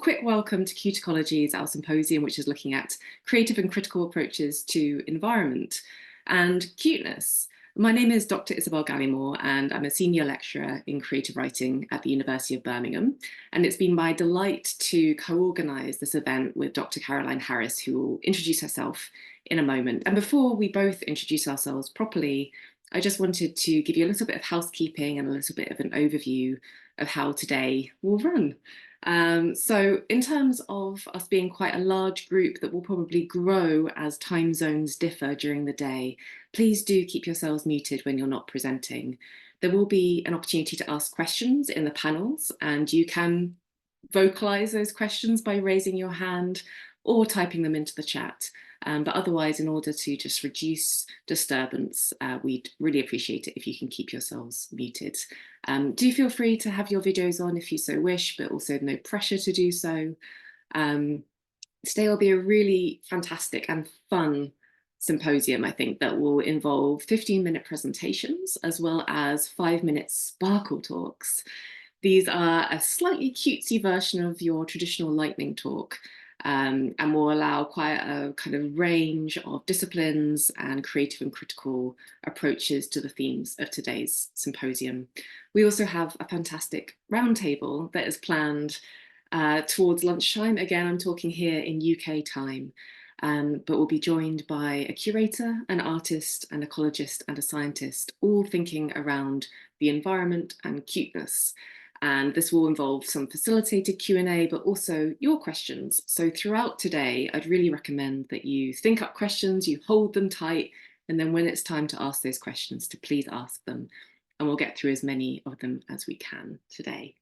quick welcome to Cute Ecologies, our symposium, which is looking at creative and critical approaches to environment and cuteness. My name is Dr. Isabel Galleymore, and I'm a senior lecturer in creative writing at the University of Birmingham. And it's been my delight to co-organise this event with Dr. Caroline Harris, who will introduce herself in a moment. And before we both introduce ourselves properly, I just wanted to give you a little bit of housekeeping and a little bit of an overview of how today will run. So in terms of us being quite a large group that will probably grow as time zones differ during the day, please do keep yourselves muted when you're not presenting. There will be an opportunity to ask questions in the panels, and you can vocalize those questions by raising your hand or typing them into the chat. But otherwise, in order to just reduce disturbance, we'd really appreciate it if you can keep yourselves muted. Do feel free to have your videos on if you so wish, but also no pressure to do so. Today will be a really fantastic and fun symposium, I think, that will involve 15-minute presentations as well as 5-minute sparkle talks. These are a slightly cutesy version of your traditional lightning talk, and will allow quite a kind of range of disciplines and creative and critical approaches to the themes of today's symposium. We also have a fantastic roundtable that is planned towards lunchtime. Again, I'm talking here in UK time, but we'll be joined by a curator, an artist, an ecologist, and a scientist, all thinking around the environment and cuteness. And this will involve some facilitated Q&A, but also your questions. So throughout today, I'd really recommend that you think up questions, you hold them tight, and then when it's time to ask those questions, to please ask them. And we'll get through as many of them as we can today.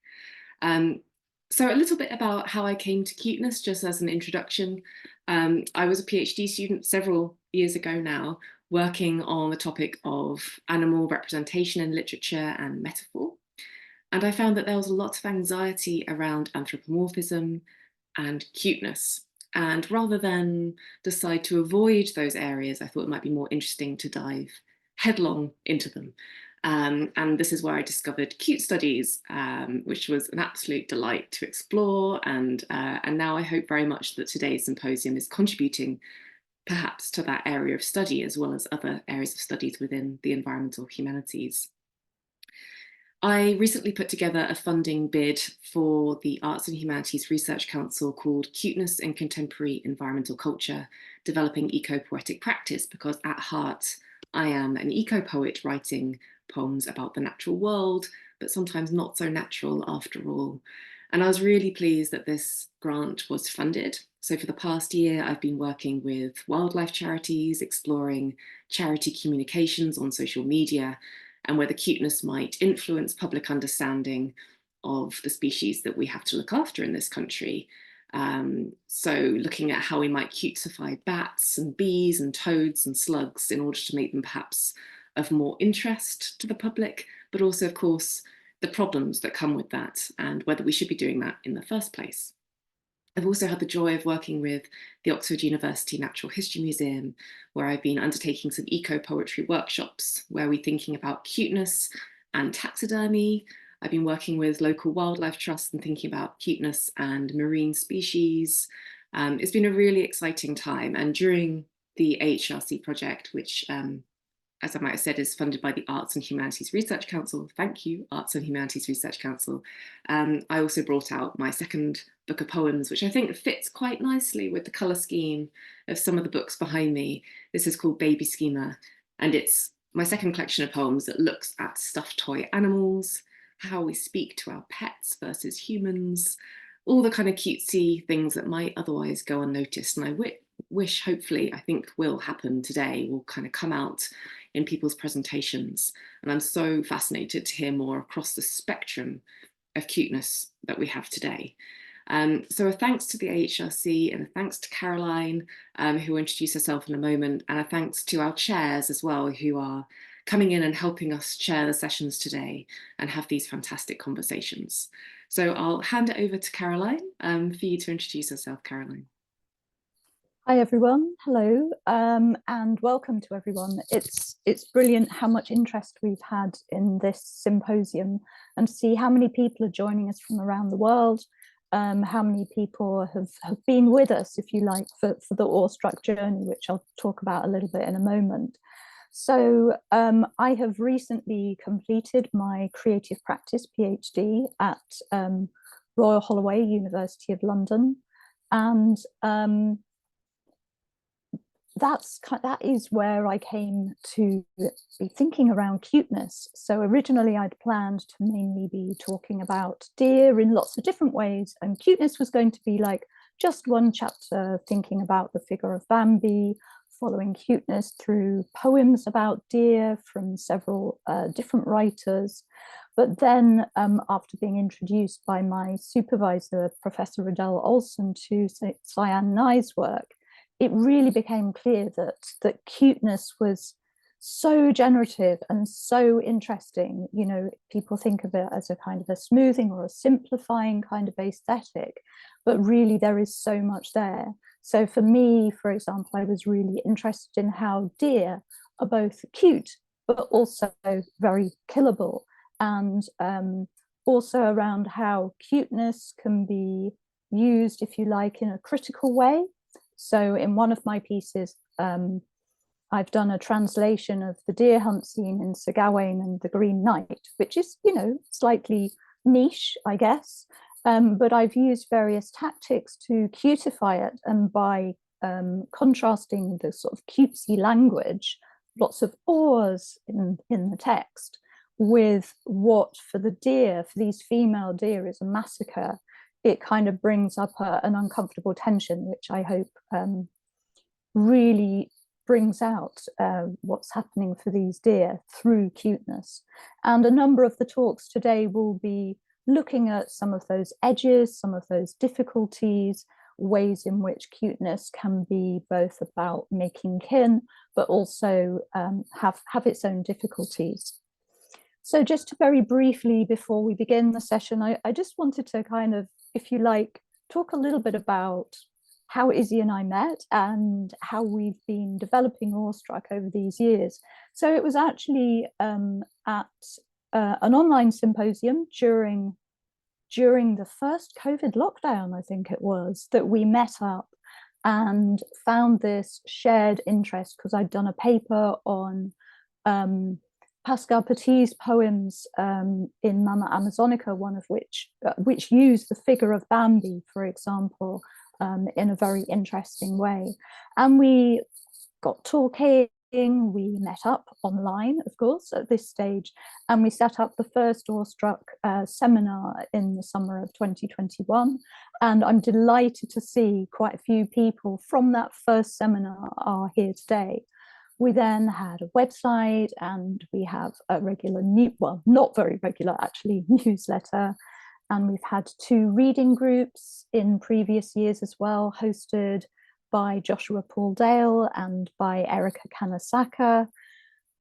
So a little bit about how I came to cuteness, just as an introduction. I was a PhD student several years ago now, working on the topic of animal representation in literature and metaphor. And I found that there was a lot of anxiety around anthropomorphism and cuteness. And rather than decide to avoid those areas, I thought it might be more interesting to dive headlong into them. And this is where I discovered Cute Studies, which was an absolute delight to explore. And now I hope very much that today's symposium is contributing perhaps to that area of study, as well as other areas of studies within the environmental humanities. I recently put together a funding bid for the Arts and Humanities Research Council called Cuteness in Contemporary Environmental Culture, Developing Eco-Poetic Practice, because at heart, I am an eco-poet writing poems about the natural world, but sometimes not so natural after all. And I was really pleased that this grant was funded. So for the past year, I've been working with wildlife charities, exploring charity communications on social media, and whether cuteness might influence public understanding of the species that we have to look after in this country. So looking at how we might cutesify bats and bees and toads and slugs in order to make them perhaps of more interest to the public, but also, of course, the problems that come with that and whether we should be doing that in the first place. I've also had the joy of working with the Oxford University Natural History Museum, where I've been undertaking some eco-poetry workshops where we're thinking about cuteness and taxidermy. I've been working with local wildlife trusts and thinking about cuteness and marine species. It's been a really exciting time. And during the AHRC project, which, as I might have said, is funded by the Arts and Humanities Research Council. Thank you, Arts and Humanities Research Council. I also brought out my second book of poems, which I think fits quite nicely with the colour scheme of some of the books behind me. This is called Baby Schema, and it's my second collection of poems that looks at stuffed toy animals, how we speak to our pets versus humans, all the kind of cutesy things that might otherwise go unnoticed. And I wish, hopefully, I think will happen today, will kind of come out in people's presentations. And I'm so fascinated to hear more across the spectrum of cuteness that we have today. So a thanks to the AHRC and a thanks to Caroline, who will introduce herself in a moment, and a thanks to our chairs as well, who are coming in and helping us chair the sessions today and have these fantastic conversations. So I'll hand it over to Caroline for you to introduce yourself, Caroline. Hi everyone, hello, and welcome to everyone. It's brilliant how much interest we've had in this symposium and to see how many people are joining us from around the world how many people have been with us, if you like, for the awestruck journey, which I'll talk about a little bit in a moment. So I have recently completed my creative practice PhD at Royal Holloway, University of London. And that is where I came to be thinking around cuteness. So originally I'd planned to mainly be talking about deer in lots of different ways, and cuteness was going to be like just one chapter thinking about the figure of Bambi, following cuteness through poems about deer from several different writers. But then after being introduced by my supervisor, Professor Riddell Olson, to Cyan Nye's work, it really became clear that cuteness was so generative and so interesting. You know, people think of it as a kind of a smoothing or a simplifying kind of aesthetic, but really there is so much there. So for me, for example, I was really interested in how deer are both cute, but also very killable, and also around how cuteness can be used, if you like, in a critical way. So in one of my pieces, I've done a translation of the deer hunt scene in Sir Gawain and the Green Knight, which is, you know, slightly niche, I guess. But I've used various tactics to cutify it, and by contrasting the sort of cutesy language, lots of oars in the text, with what for the deer, for these female deer, is a massacre. It kind of brings up an uncomfortable tension, which I hope really brings out what's happening for these deer through cuteness. And a number of the talks today will be looking at some of those edges, some of those difficulties, ways in which cuteness can be both about making kin, but also have its own difficulties. So just to very briefly, before we begin the session, I just wanted to kind of, if you like, talk a little bit about how Izzy and I met and how we've been developing Awestruck over these years. So it was actually at an online symposium during the first COVID lockdown, I think it was, that we met up and found this shared interest, because I'd done a paper on Pascal Petit's poems in Mama Amazonica, one of which used the figure of Bambi, for example, in a very interesting way. And we got talking, we met up online, of course, at this stage, and we set up the first Awestruck seminar in the summer of 2021. And I'm delighted to see quite a few people from that first seminar are here today. We then had a website, and we have a regular well, not very regular actually, newsletter. And we've had 2 reading groups in previous years as well, hosted by Joshua Paul Dale and by Erica Kanasaka.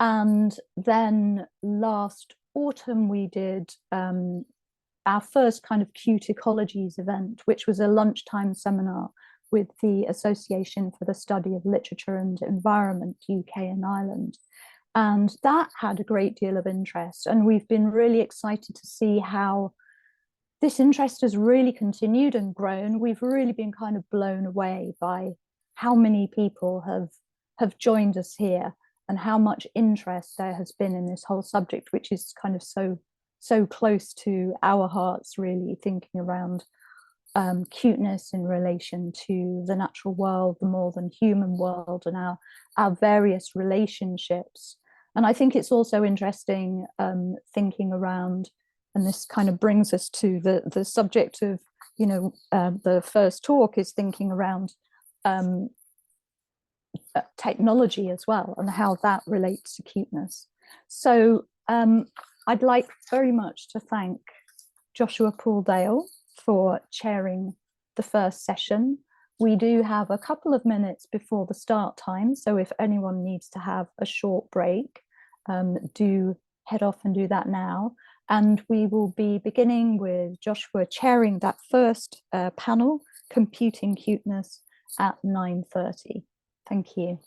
And then last autumn, we did our first kind of Cute Ecologies event, which was a lunchtime seminar with the Association for the Study of Literature and Environment, UK and Ireland. And that had a great deal of interest. And we've been really excited to see how this interest has really continued and grown. We've really been kind of blown away by how many people have joined us here, and how much interest there has been in this whole subject, which is kind of so close to our hearts, really, thinking around cuteness in relation to the natural world, the more than human world, and our various relationships. And I think it's also interesting thinking around, and this kind of brings us to the subject of, you know, the first talk is thinking around technology as well, and how that relates to cuteness. So I'd like very much to thank Joshua Paul Dale for chairing the first session. We do have a couple of minutes before the start time, so if anyone needs to have a short break, do head off and do that now. And we will be beginning with Joshua chairing that first panel, Computing Cuteness, at 9:30. Thank you.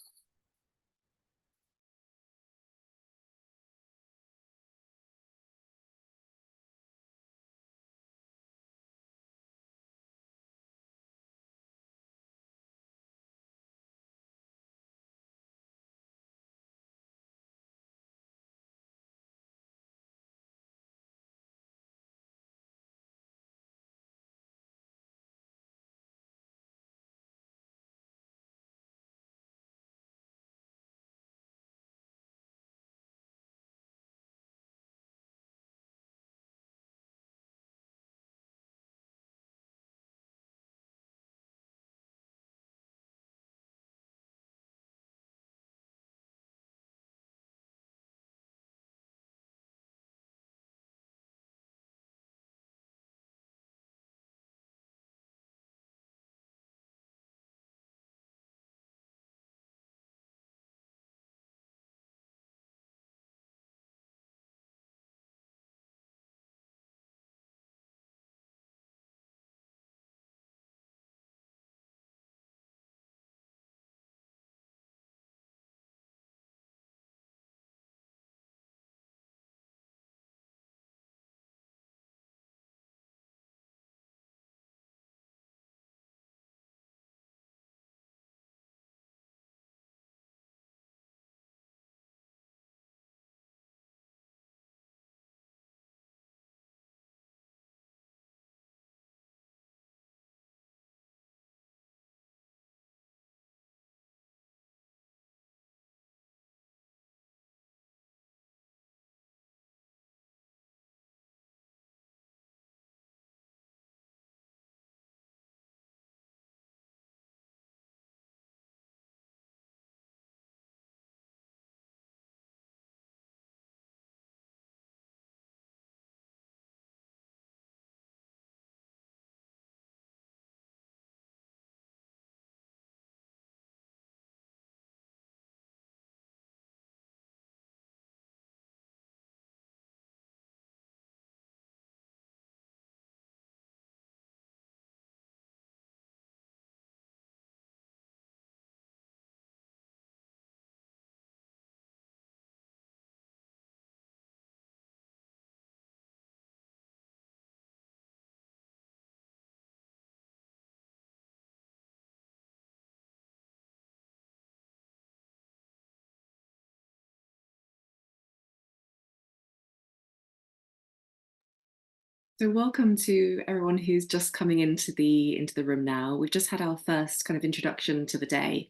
So welcome to everyone who's just coming into the room now. We've just had our first kind of introduction to the day,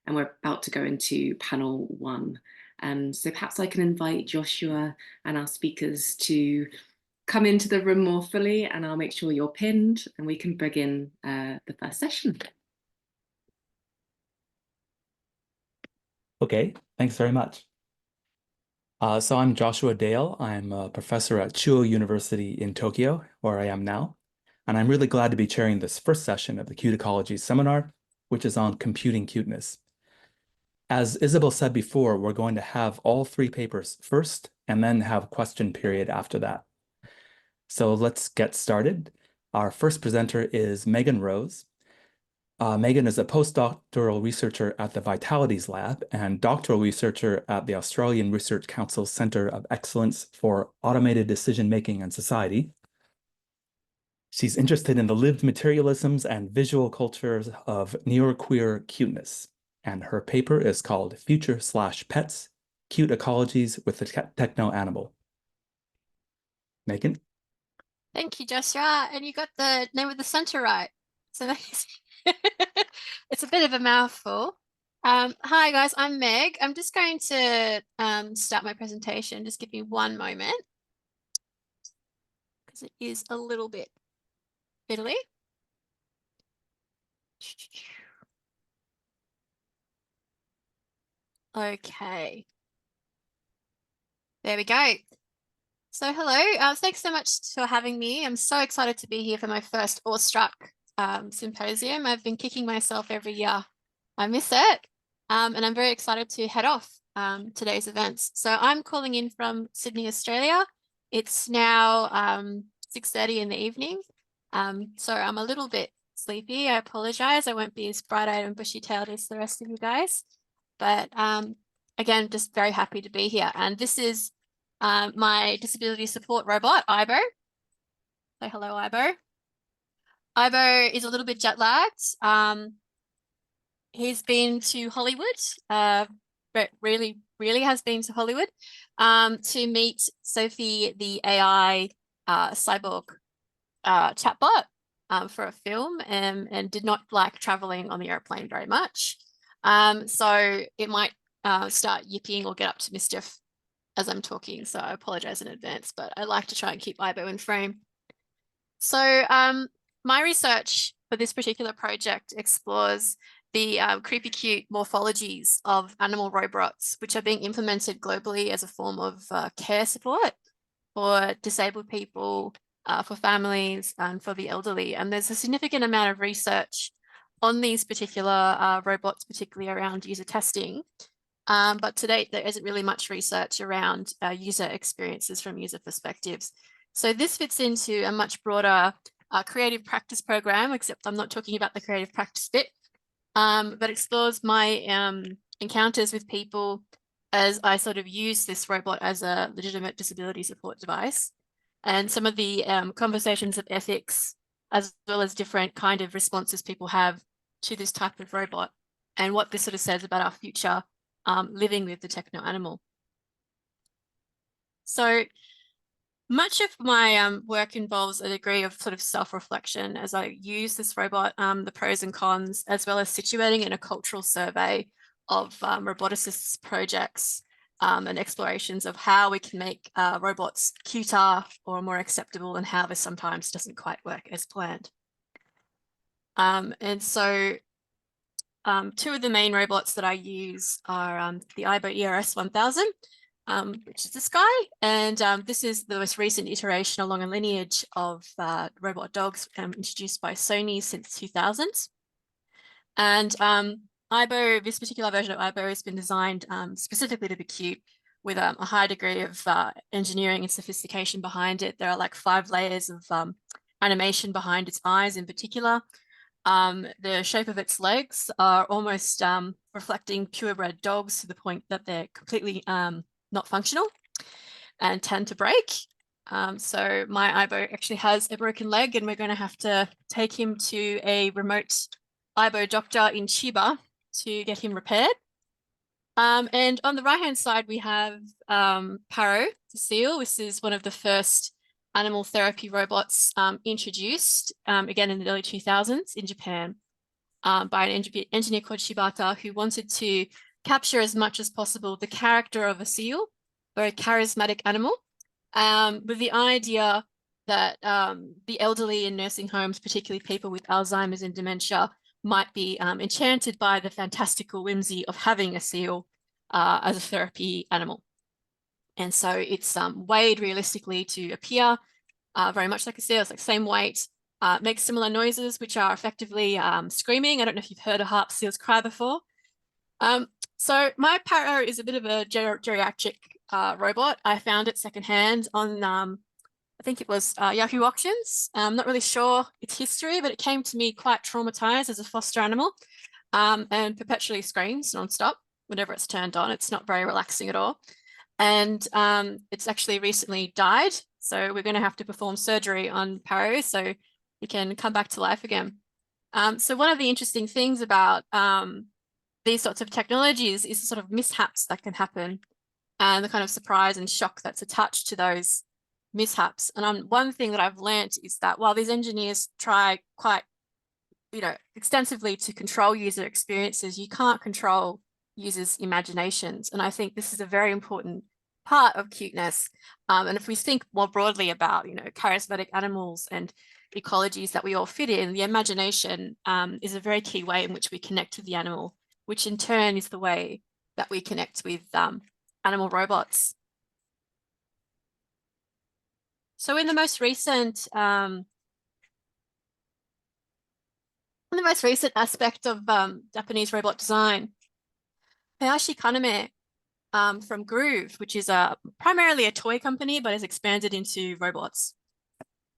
and we're about to go into panel one. So perhaps I can invite Joshua and our speakers to come into the room more fully, and I'll make sure you're pinned and we can begin the first session. Okay, thanks very much. So I'm Joshua Dale. I'm a professor at Chuo University in Tokyo, where I am now. And I'm really glad to be chairing this first session of the Cute Ecologies seminar, which is on computing cuteness. As Isabel said before, we're going to have all three papers first and then have question period after that. So let's get started. Our first presenter is Megan Rose. Megan is a postdoctoral researcher at the Vitalities Lab and doctoral researcher at the Australian Research Council's Centre of Excellence for Automated Decision-Making and Society. She's interested in the lived materialisms and visual cultures of neuroqueer cuteness, and her paper is called Future/Pets, Cute Ecologies with the Techno-Animal. Megan? Thank you, Joshua. And you got the name of the centre right. It's amazing. It's a bit of a mouthful. Hi, guys. I'm Meg. I'm just going to start my presentation. Just give me one moment because it is a little bit fiddly. Okay. There we go. So hello, thanks so much for having me. I'm so excited to be here for my first awestruck symposium. I've been kicking myself every year. I miss it. And I'm very excited to head off today's events. So I'm calling in from Sydney, Australia. It's now 6:30 in the evening. So I'm a little bit sleepy. I apologize. I won't be as bright-eyed and bushy-tailed as the rest of you guys. But again, just very happy to be here. And this is my disability support robot, Ibo. Say hello, Ibo. Ibo is a little bit jet lagged. He's been to Hollywood, but really has been to Hollywood to meet Sophie, the AI cyborg chatbot for a film, and did not like traveling on the airplane very much. So it might start yipping or get up to mischief as I'm talking, so I apologize in advance, but I like to try and keep Ibo in frame. So my research for this particular project explores the creepy cute morphologies of animal robots, which are being implemented globally as a form of care support for disabled people, for families, and for the elderly. And there's a significant amount of research on these particular robots, particularly around user testing. But to date, there isn't really much research around user experiences from user perspectives. So this fits into a much broader creative practice program, except I'm not talking about the creative practice bit, but explores my encounters with people as I sort of use this robot as a legitimate disability support device, and some of the conversations of ethics, as well as different kind of responses people have to this type of robot, and what this sort of says about our future living with the techno animal. So much of my work involves a degree of sort of self-reflection as I use this robot, the pros and cons, as well as situating in a cultural survey of roboticists' projects and explorations of how we can make robots cuter or more acceptable, and how this sometimes doesn't quite work as planned. And so two of the main robots that I use are the Ibo ERS 1000, which is this guy, and this is the most recent iteration along a lineage of robot dogs introduced by Sony since 2000. And Ibo, this particular version of Ibo has been designed specifically to be cute, with a high degree of engineering and sophistication behind it. There are like 5 layers of animation behind its eyes in particular. The shape of its legs are almost reflecting purebred dogs, to the point that they're completely not functional and tend to break. So my Ibo actually has a broken leg, and we're going to have to take him to a remote Ibo doctor in Chiba to get him repaired. And on the right-hand side, we have Paro, the seal. This is one of the first animal therapy robots introduced, again in the early 2000s in Japan, by an engineer called Shibata, who wanted to capture as much as possible the character of a seal, very charismatic animal, with the idea that the elderly in nursing homes, particularly people with Alzheimer's and dementia, might be enchanted by the fantastical whimsy of having a seal as a therapy animal. And so it's weighed realistically to appear very much like a seal. It's like same weight, makes similar noises, which are effectively screaming. I don't know if you've heard a harp seals cry before. So my Paro is a bit of a geriatric robot. I found it secondhand on, I think it was Yahoo Auctions. I'm not really sure its history, but it came to me quite traumatized as a foster animal, and perpetually screams nonstop whenever it's turned on. It's not very relaxing at all. And it's actually recently died. So we're going to have to perform surgery on Paro so he can come back to life again. So one of the interesting things about these sorts of technologies is the sort of mishaps that can happen and the kind of surprise and shock that's attached to those mishaps. And one thing that I've learned is that while these engineers try quite, extensively to control user experiences, you can't control users' imaginations. And I think this is a very important part of cuteness. And if we think more broadly about, charismatic animals and ecologies that we all fit in, the imagination is a very key way in which we connect with the animal, which in turn is the way that we connect with animal robots. So in the most recent aspect of Japanese robot design, Hayashi Kaname from Groove, which is primarily a toy company, but has expanded into robots,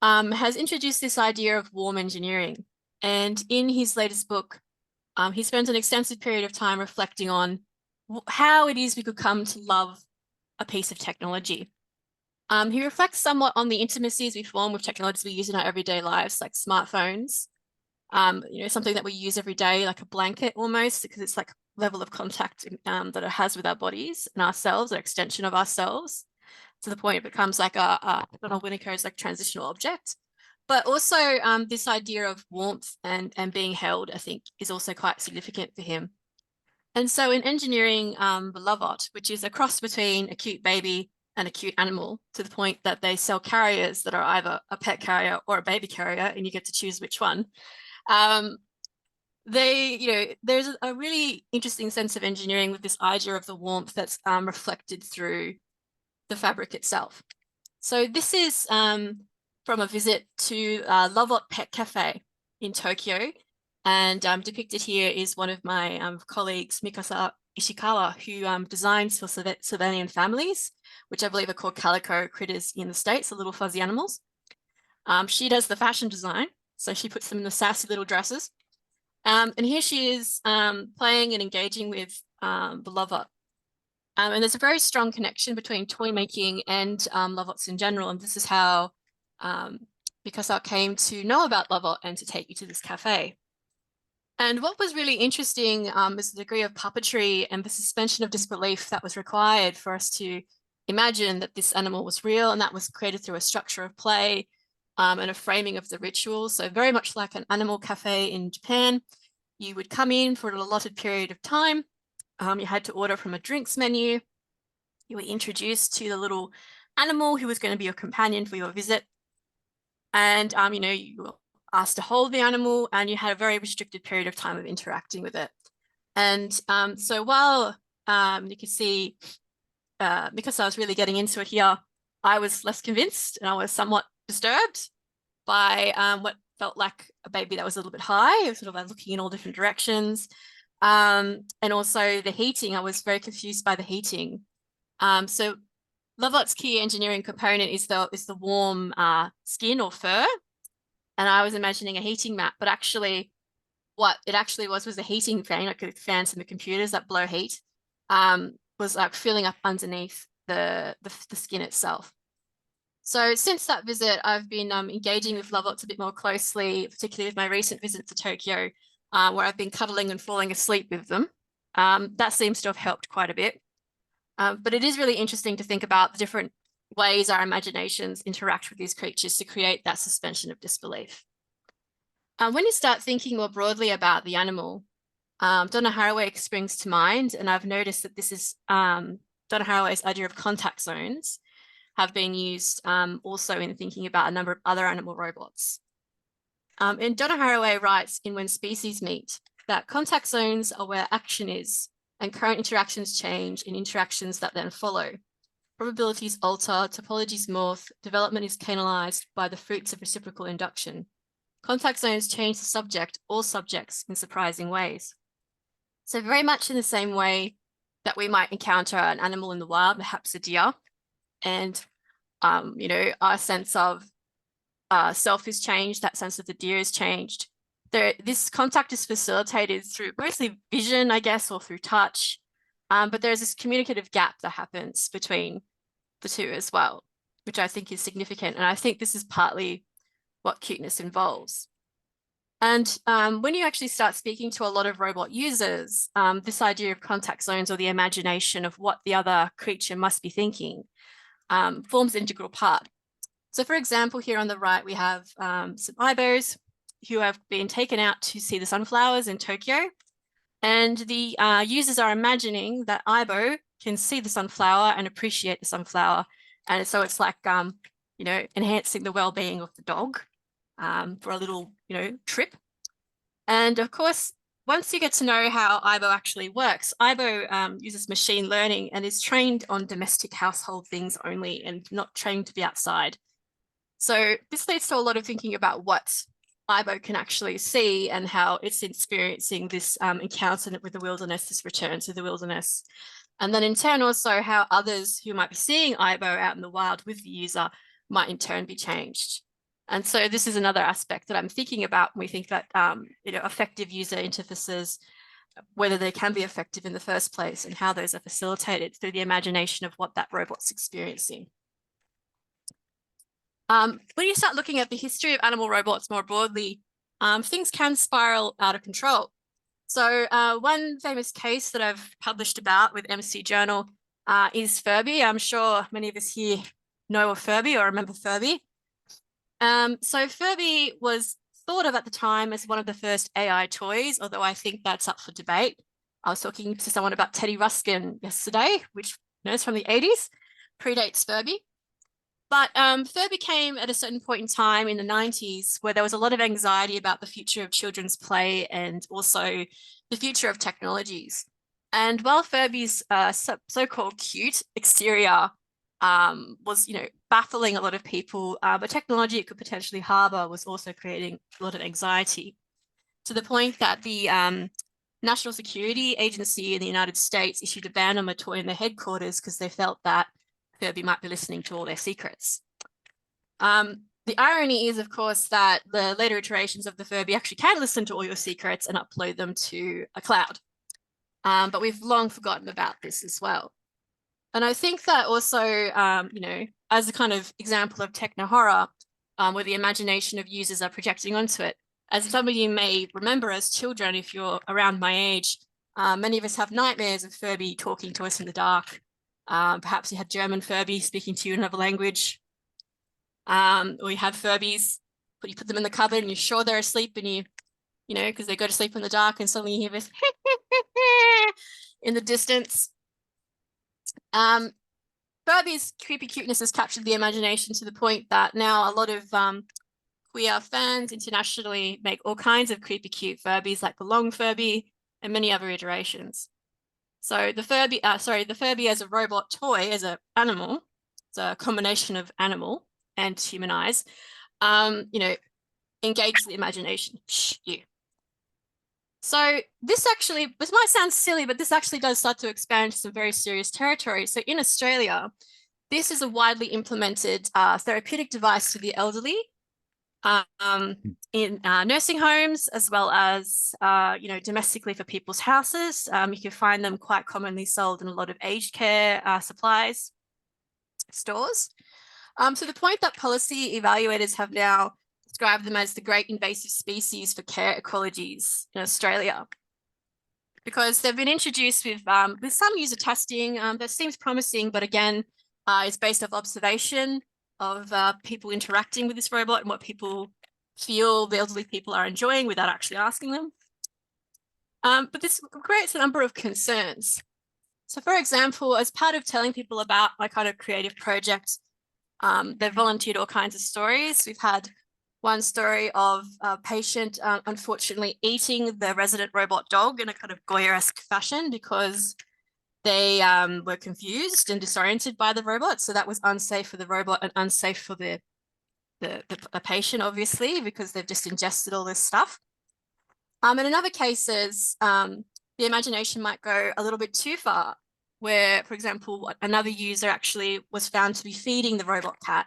has introduced this idea of warm engineering. And in his latest book, he spent an extensive period of time reflecting on how it is we could come to love a piece of technology. He reflects somewhat on the intimacies we form with technologies we use in our everyday lives, like smartphones, something that we use every day, like a blanket almost, because it's like level of contact that it has with our bodies and ourselves, an extension of ourselves, to the point it becomes like Donald Winnicot's like transitional object. But also this idea of warmth and being held, I think, is also quite significant for him. And so in engineering the Lovot, which is a cross between a cute baby and a cute animal, to the point that they sell carriers that are either a pet carrier or a baby carrier, and you get to choose which one. There's a really interesting sense of engineering with this idea of the warmth that's reflected through the fabric itself. So this is from a visit to Lovot Pet Cafe in Tokyo. And depicted here is one of my colleagues, Mikasa Ishikawa, who designs for Sylvanian families, which I believe are called calico critters in the States, the little fuzzy animals. She does the fashion design, so she puts them in the sassy little dresses. And here she is playing and engaging with the Lovot. And there's a very strong connection between toy making and Lovots in general. And this is how Mikasa came to know about Lovot and to take you to this cafe. And what was really interesting is the degree of puppetry and the suspension of disbelief that was required for us to imagine that this animal was real, and that was created through a structure of play and a framing of the ritual. So very much like an animal cafe in Japan, you would come in for an allotted period of time. You had to order from a drinks menu. You were introduced to the little animal who was going to be your companion for your visit. And, you were asked to hold the animal, and you had a very restricted period of time of interacting with it. And so while you could see, because I was really getting into it here, I was less convinced, and I was somewhat disturbed by what felt like a baby that was a little bit high. It was sort of like looking in all different directions. And also the heating, I was very confused by the heating. So Lovot's key engineering component is the warm skin or fur. And I was imagining a heating mat, but actually what it actually was a heating fan, like fans in the computers that blow heat, was like filling up underneath the skin itself. So since that visit, I've been engaging with Lovots a bit more closely, particularly with my recent visit to Tokyo, where I've been cuddling and falling asleep with them. That seems to have helped quite a bit. But it is really interesting to think about the different ways our imaginations interact with these creatures to create that suspension of disbelief. When you start thinking more broadly about the animal, Donna Haraway springs to mind, and I've noticed that this is Donna Haraway's idea of contact zones have been used also in thinking about a number of other animal robots. And Donna Haraway writes in When Species Meet that contact zones are where action is and current interactions change in interactions that then follow. Probabilities alter, topologies morph, development is canalized by the fruits of reciprocal induction. Contact zones change the subject, all subjects, in surprising ways. So very much in the same way that we might encounter an animal in the wild, perhaps a deer, and you know, our sense of self is changed, that sense of the deer is changed. This contact is facilitated through mostly vision, I guess, or through touch, but there's this communicative gap that happens between the two as well, which I think is significant. And I think this is partly what cuteness involves. And when you actually start speaking to a lot of robot users, this idea of contact zones or the imagination of what the other creature must be thinking forms an integral part. So for example, here on the right, we have some ibos who have been taken out to see the sunflowers in Tokyo. And the users are imagining that ibo can see the sunflower and appreciate the sunflower. And so it's like, you know, enhancing the well-being of the dog for a little, you know, trip. And of course, once you get to know how ibo actually works, ibo uses machine learning and is trained on domestic household things only and not trained to be outside. So this leads to a lot of thinking about what ibo can actually see and how it's experiencing this encounter with the wilderness, this return to the wilderness. And then in turn also how others who might be seeing ibo out in the wild with the user might in turn be changed. And so this is another aspect that I'm thinking about when we think that you know, effective user interfaces, whether they can be effective in the first place and how those are facilitated through the imagination of what that robot's experiencing. When you start looking at the history of animal robots more broadly, things can spiral out of control. So one famous case that I've published about with MC Journal is Furby. I'm sure many of us here know of Furby or remember Furby. So Furby was thought of at the time as one of the first AI toys, although I think that's up for debate. I was talking to someone about Teddy Ruskin yesterday, which is from the 80s, predates Furby. But Furby came at a certain point in time in the 90s where there was a lot of anxiety about the future of children's play and also the future of technologies. And while Furby's so-called cute exterior was, you know, baffling a lot of people, but technology it could potentially harbor was also creating a lot of anxiety, to the point that the National Security Agency in the United States issued a ban on the toy in their headquarters because they felt that Furby might be listening to all their secrets. The irony is, of course, that the later iterations of the Furby actually can listen to all your secrets and upload them to a cloud. But we've long forgotten about this as well. And I think that also, you know, as a kind of example of techno horror, where the imagination of users are projecting onto it, as some of you may remember as children, if you're around my age, many of us have nightmares of Furby talking to us in the dark. Perhaps you had German Furby speaking to you in another language. Or you have Furbies, but you put them in the cupboard and you're sure they're asleep and you know, because they go to sleep in the dark and suddenly you hear this in the distance. Furby's creepy cuteness has captured the imagination to the point that now a lot of queer fans internationally make all kinds of creepy cute Furbies like the long Furby and many other iterations. So the Furby, the Furby as a robot toy, as an animal, it's a combination of animal and human eyes, you know, engages the imagination. Shh, you. So this might sound silly, but this actually does start to expand to some very serious territory. So in Australia, this is a widely implemented therapeutic device for the elderly in nursing homes, as well as, you know, domestically for people's houses. You can find them quite commonly sold in a lot of aged care supplies stores, to the point that policy evaluators have now described them as the great invasive species for care ecologies in Australia, because they've been introduced with some user testing that seems promising, but again, It's based off observation of people interacting with this robot and what people feel the elderly people are enjoying without actually asking them. But this creates a number of concerns. So for example, as part of telling people about my kind of creative project, they've volunteered all kinds of stories. We've had one story of a patient unfortunately eating the resident robot dog in a kind of Goya-esque fashion because they were confused and disoriented by the robot. So that was unsafe for the robot and unsafe for the patient, obviously, because they've just ingested all this stuff. In other cases, the imagination might go a little bit too far, where, for example, another user actually was found to be feeding the robot cat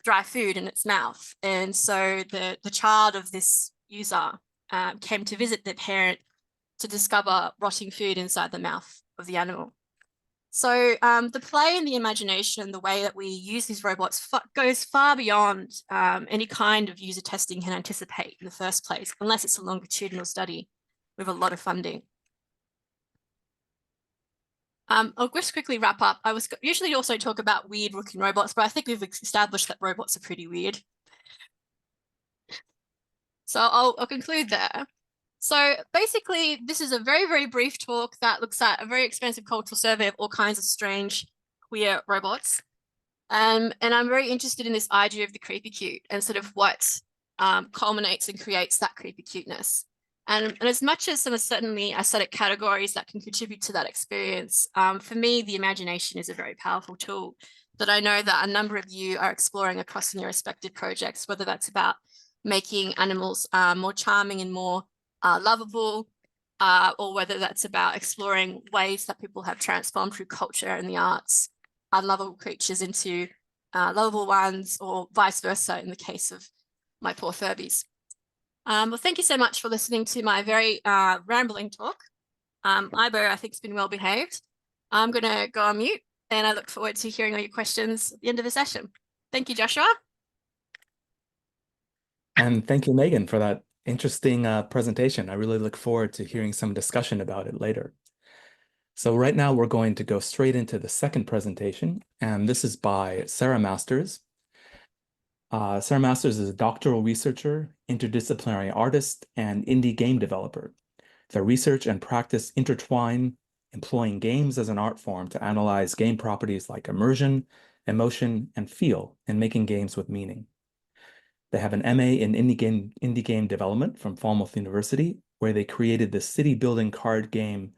dry food in its mouth. And so the child of this user came to visit the parent to discover rotting food inside the mouth of the animal. So the play and the imagination and the way that we use these robots goes far beyond any kind of user testing can anticipate in the first place, unless it's a longitudinal study with a lot of funding. I'll just quickly wrap up. I was usually also talk about weird looking robots, but I think we've established that robots are pretty weird. So I'll conclude there. So basically, this is a very, very brief talk that looks at a very expansive cultural survey of all kinds of strange, queer robots. And I'm very interested in this idea of the creepy cute and sort of what culminates and creates that creepy cuteness. And as much as some are certainly aesthetic categories that can contribute to that experience, for me, the imagination is a very powerful tool that I know that a number of you are exploring across in your respective projects, whether that's about making animals more charming and more lovable, or whether that's about exploring ways that people have transformed through culture and the arts, unlovable creatures into lovable ones, or vice versa in the case of my poor Furbies. Well, thank you so much for listening to my very rambling talk. Ibo, I think, has been well behaved. I'm going to go on mute, and I look forward to hearing all your questions at the end of the session. Thank you, Joshua. And thank you, Megan, for that interesting presentation. I really look forward to hearing some discussion about it later. So right now we're going to go straight into the second presentation, and this is by Sarah Masters. Sarah Masters is a doctoral researcher, interdisciplinary artist, and indie game developer. Their research and practice intertwine, employing games as an art form to analyze game properties like immersion, emotion, and feel in making games with meaning. They have an MA in indie game development from Falmouth University, where they created the city-building card game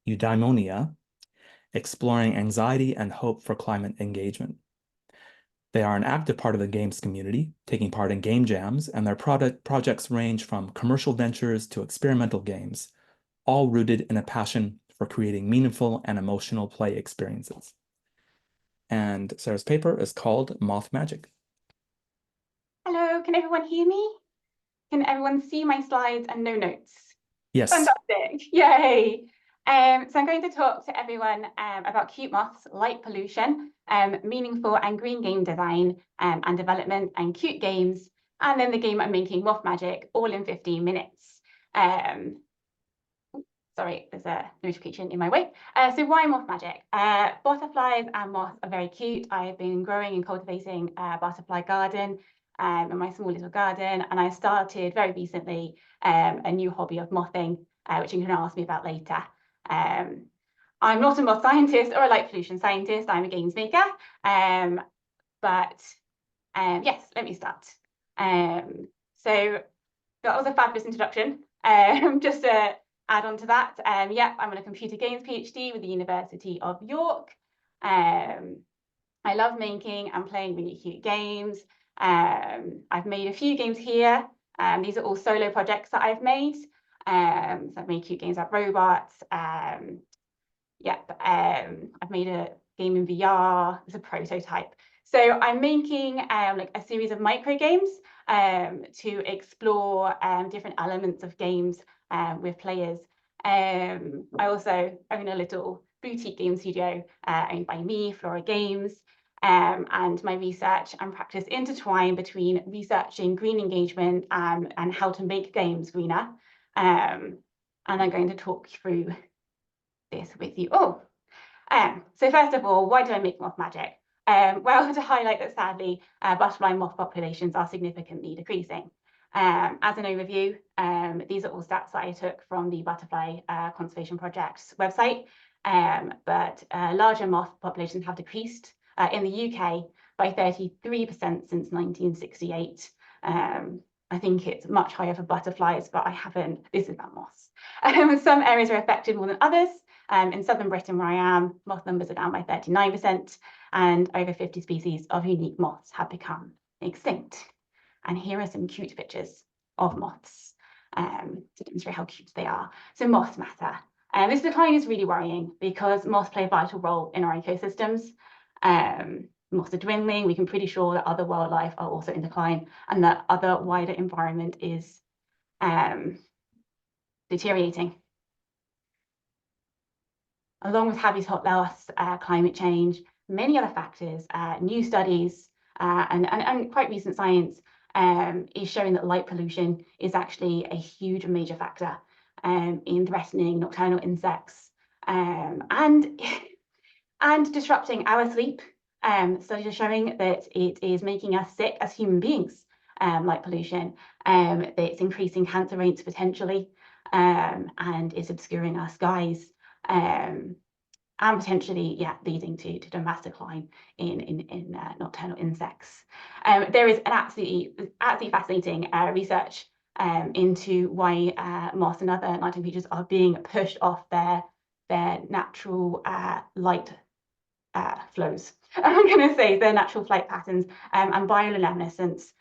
Eudaimonia, exploring anxiety and hope for climate engagement. They are an active part of the games community, taking part in game jams, and their projects range from commercial ventures to experimental games, all rooted in a passion for creating meaningful and emotional play experiences. And Sarah's paper is called Moth Magic. Hello, can everyone hear me? Can everyone see my slides and no notes? Yes. Fantastic, yay. So I'm going to talk to everyone about cute moths, light pollution, meaningful and green game design and development, and cute games, and then the game I'm making, Moth Magic, all in 15 minutes. Sorry, there's a notification in my way. So why Moth Magic? Butterflies and moths are very cute. I've been growing and cultivating a butterfly garden in my small little garden, and I started very recently a new hobby of mothing, which you can ask me about later. I'm not a moth scientist or a light pollution scientist. I'm a games maker, but yes, let me start. So that was a fabulous introduction. Just to add on to that, yeah, I'm on a computer games PhD with the University of York. I love making and playing really cute games. I've made a few games here. These are all solo projects that I've made. So I've made cute games like robots. I've made a game in VR. It's a prototype. So I'm making like a series of micro games to explore different elements of games with players. I also own a little boutique game studio owned by me, Flora Games. And my research and practice intertwine between researching green engagement and how to make games greener. And I'm going to talk through this with you. Oh, So first of all, why did I make moth magic? Well, to highlight that sadly, butterfly and moth populations are significantly decreasing. As an overview, these are all stats that I took from the Butterfly Conservation Project's website, but larger moth populations have decreased in the UK by 33% since 1968. I think it's much higher for butterflies, but this is about moths. Some areas are affected more than others. In southern Britain, where I am, moth numbers are down by 39%, and over 50 species of unique moths have become extinct. And here are some cute pictures of moths to demonstrate how cute they are. So moths matter. This decline is really worrying because moths play a vital role in our ecosystems. Moths are dwindling. We can be pretty sure that other wildlife are also in decline and that other wider environment is deteriorating. Along with habitat loss, climate change, many other factors, new studies and quite recent science is showing that light pollution is actually a huge and major factor in threatening nocturnal insects and disrupting our sleep. Studies are showing that it is making us sick as human beings, light pollution, that it's increasing cancer rates potentially, and is obscuring our skies. And potentially, leading to a mass decline in nocturnal insects. There is an absolutely fascinating research into why moths and other nighttime creatures are being pushed off their natural light flows. I'm going to say their natural flight patterns and bioluminescence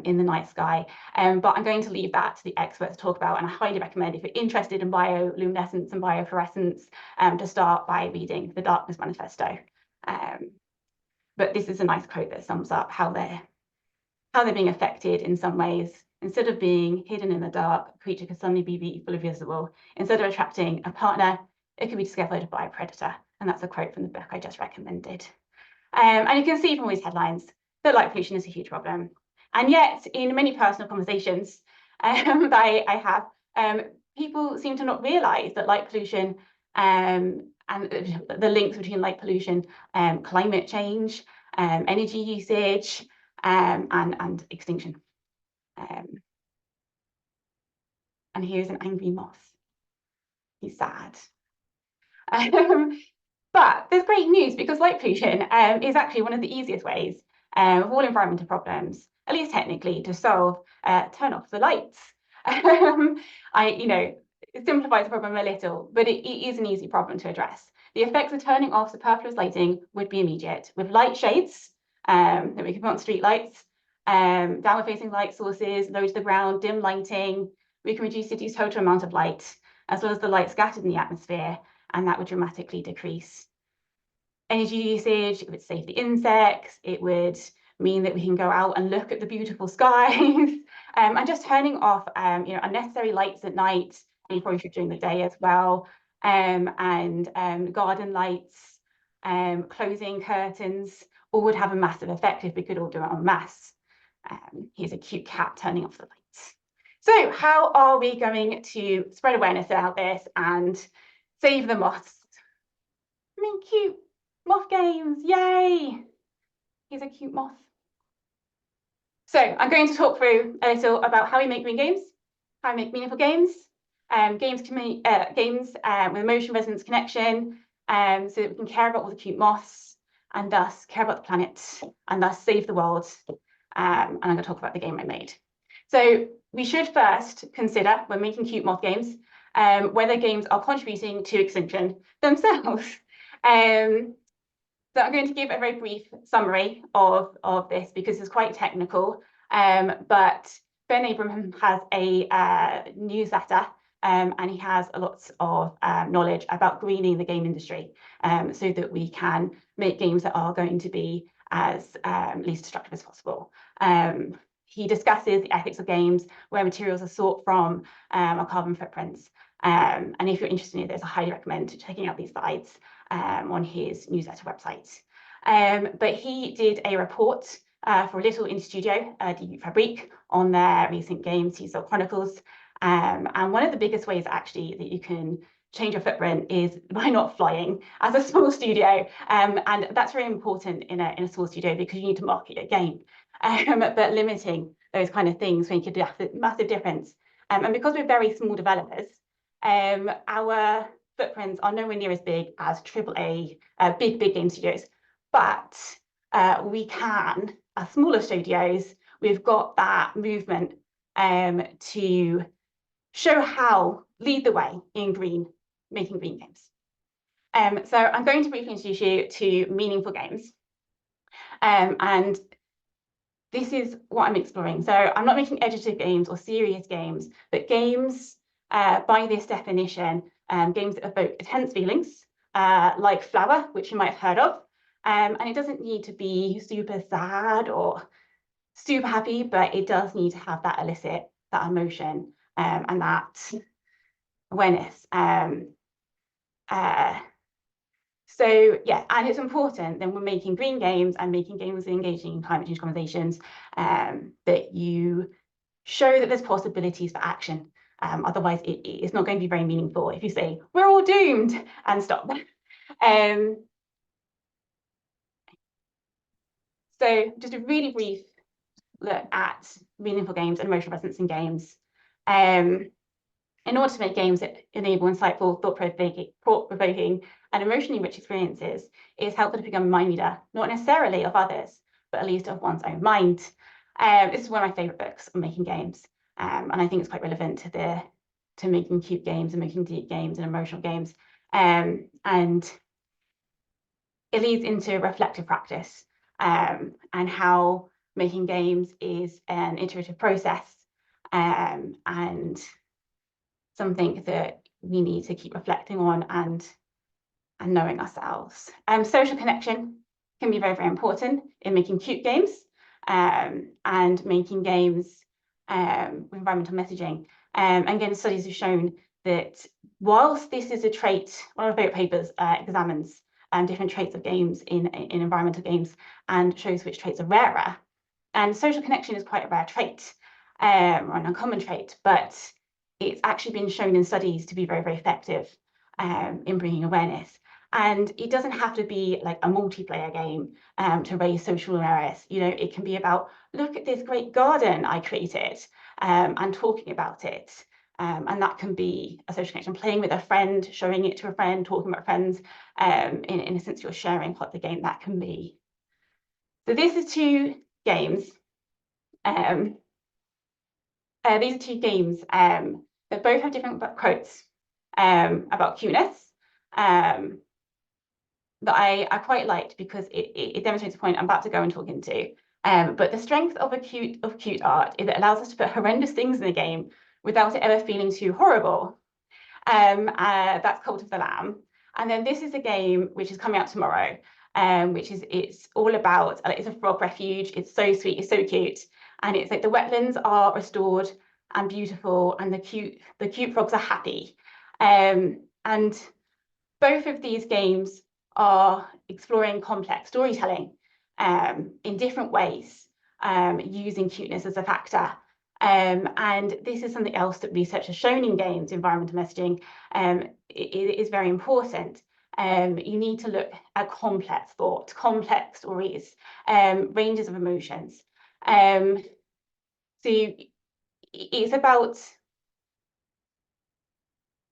in the night sky. But I'm going to leave that to the experts to talk about, and I highly recommend, if you're interested in bioluminescence and biofluorescence, to start by reading the Darkness Manifesto. But this is a nice quote that sums up how they're being affected in some ways. Instead of being hidden in the dark, a creature could suddenly be fully visible. Instead of attracting a partner, it could be discovered by a predator. And that's a quote from the book I just recommended. And you can see from all these headlines that light pollution is a huge problem. And yet, in many personal conversations that I have, people seem to not realise that light pollution and the links between light pollution, climate change, energy usage, and extinction. And here's an angry moth. He's sad. But there's great news, because light pollution is actually one of the easiest ways of all environmental problems, at least technically, to solve. Turn off the lights. It simplifies the problem a little, but it is an easy problem to address. The effects of turning off superfluous lighting would be immediate, with light shades that we can put on street lights, downward facing light sources, low to the ground, dim lighting. We can reduce city's total amount of light, as well as the light scattered in the atmosphere, and that would dramatically decrease energy usage. It would save the insects. It would mean that we can go out and look at the beautiful skies, and just turning off unnecessary lights at night. You probably should during the day as well, and garden lights, closing curtains, all would have a massive effect if we could all do it en masse. Here's a cute cat turning off the lights. So how are we going to spread awareness about this and save the moths? I mean, cute moth games, yay! Here's a cute moth. So I'm going to talk through a little about how we make green games, how we make meaningful games, games with emotion, resonance, connection, so that we can care about all the cute moths and thus care about the planet and thus save the world. And I'm going to talk about the game I made. So we should first consider, when making cute moth games, whether games are contributing to extinction themselves. So I'm going to give a very brief summary of this, because it's quite technical, but Ben Abraham has a newsletter, and he has lots of knowledge about greening the game industry, so that we can make games that are going to be as least destructive as possible. He discusses the ethics of games, where materials are sought from, our carbon footprints. And if you're interested in this, I highly recommend checking out these slides on his newsletter website. But he did a report for Little Indie Studio, Die Fabrik, on their recent game, Sea Salt Chronicles. And one of the biggest ways actually that you can change your footprint is by not flying as a small studio. And that's very important in a small studio because you need to market your game. But limiting those kind of things make a massive difference. And because we're very small developers, our footprints are nowhere near as big as AAA, big game studios. But we can, as smaller studios, we've got that movement to show how, lead the way in making green games. So I'm going to briefly introduce you to meaningful games. And this is what I'm exploring. So I'm not making educative games or serious games, but games, by this definition, games that evoke intense feelings, like Flower, which you might have heard of. And it doesn't need to be super sad or super happy, but it does need to have that elicit, that emotion, and that awareness. So yeah, and it's important then we're making green games and making games engaging in climate change conversations, that you show that there's possibilities for action. Otherwise, it's not going to be very meaningful if you say we're all doomed and stop. So just a really brief look at meaningful games and emotional presence in games. In order to make games that enable insightful, thought-provoking, and emotionally rich experiences, it's helpful to become a mind reader, not necessarily of others, but at least of one's own mind. This is one of my favourite books on making games, and I think it's quite relevant to making cute games and making deep games and emotional games. And it leads into reflective practice, and how making games is an iterative process, and something that we need to keep reflecting on and knowing ourselves. Social connection can be very, very important in making cute games, and making games with environmental messaging. And again, studies have shown that whilst this is a trait, one of my favourite papers examines different traits of games in environmental games and shows which traits are rarer. And social connection is quite a rare trait, or an uncommon trait, but it's actually been shown in studies to be very, very effective in bringing awareness. And it doesn't have to be like a multiplayer game to raise social awareness. You know, it can be about, look at this great garden I created, and talking about it. And that can be a social connection, playing with a friend, showing it to a friend, talking about friends. In a sense, you're sharing what the game that can be. So this is two games. These are two games that both have different quotes about cuteness, that I quite liked because it demonstrates a point I'm about to go and talk into. But the strength of cute art is it allows us to put horrendous things in a game without it ever feeling too horrible. That's Cult of the Lamb. And then this is a game which is coming out tomorrow, it's all about, it's a frog refuge. It's so sweet, it's so cute. And it's like the wetlands are restored and beautiful, and the cute frogs are happy. And both of these games are exploring complex storytelling in different ways, using cuteness as a factor. And this is something else that research has shown in games, environmental messaging. It is very important. You need to look at complex thoughts, complex stories, ranges of emotions. So it's about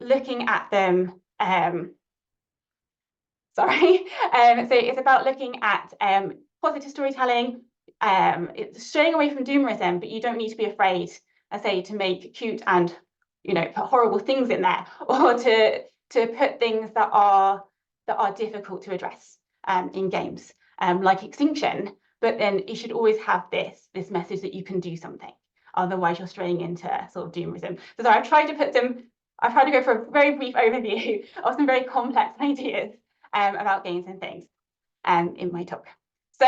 looking at them. So it's about looking at positive storytelling. It's straying away from doomerism, but you don't need to be afraid, I say, to make cute and, you know, put horrible things in there, or to put things that are difficult to address in games, like extinction. But then you should always have this message that you can do something. Otherwise, you're straying into sort of doomerism. So I've tried to go for a very brief overview of some very complex ideas about games and things in my talk. So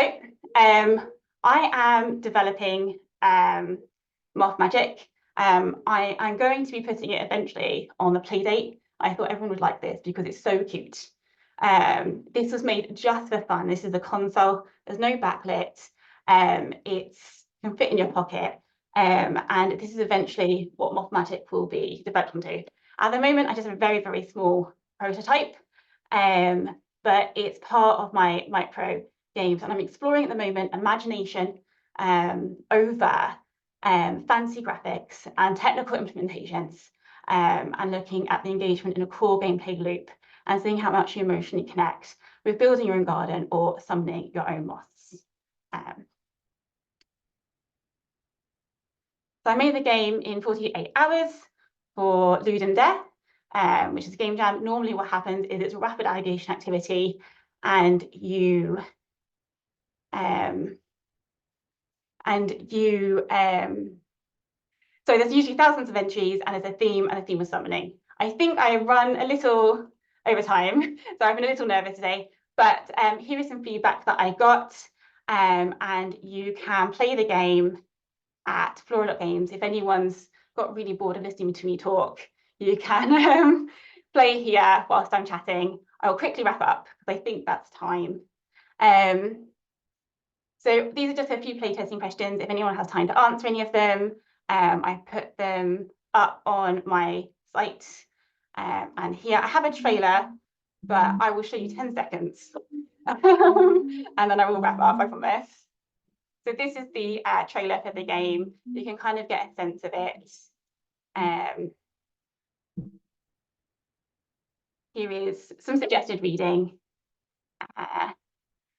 I am developing Moth Magic. I'm going to be putting it eventually on the Playdate. I thought everyone would like this because it's so cute. This was made just for fun. This is a console. There's no backlit. It can fit in your pocket. And this is eventually what Moth Magic will be developed onto. At the moment, I just have a very, very small prototype, but it's part of my micro games, and I'm exploring at the moment imagination over fancy graphics and technical implementations, and looking at the engagement in a core gameplay loop and seeing how much you emotionally connect with building your own garden or summoning your own moths. So I made the game in 48 hours for Lewd and Dare, which is a game jam. Normally what happens is it's a rapid allegation activity, and you so there's usually thousands of entries, and there's a theme of summoning. I think I run a little over time, so I've been a little nervous today, but here is some feedback that I got, and you can play the game at Floral Games. If anyone's got really bored of listening to me talk, you can play here whilst I'm chatting. I'll quickly wrap up because I think that's time. So these are just a few playtesting questions. If anyone has time to answer any of them, I put them up on my site. And here I have a trailer, but I will show you 10 seconds. And then I will wrap up, I promise. So this is the trailer for the game. You can kind of get a sense of it. Here is some suggested reading.